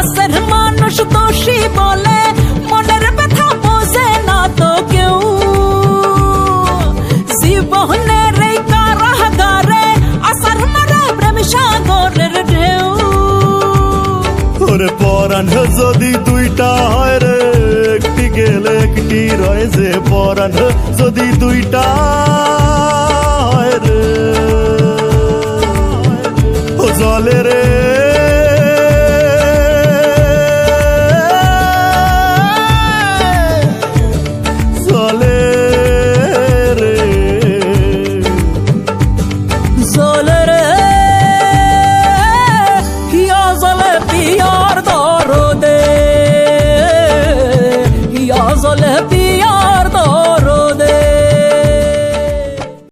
কাছের মানুষ দোষী বলে মনের ব্যথা বোঝে না তো কেউ। জীবনের এই কারাগারে আসার মারে প্রেম সাগরের ঢেউ। ওরে পরাণ যদি দুইটা হয় রে, একটি গেলে একটি রয়ে যে। পরাণ যদি দুইটা হয় রে, ও জলে রে জলে রে জলে রে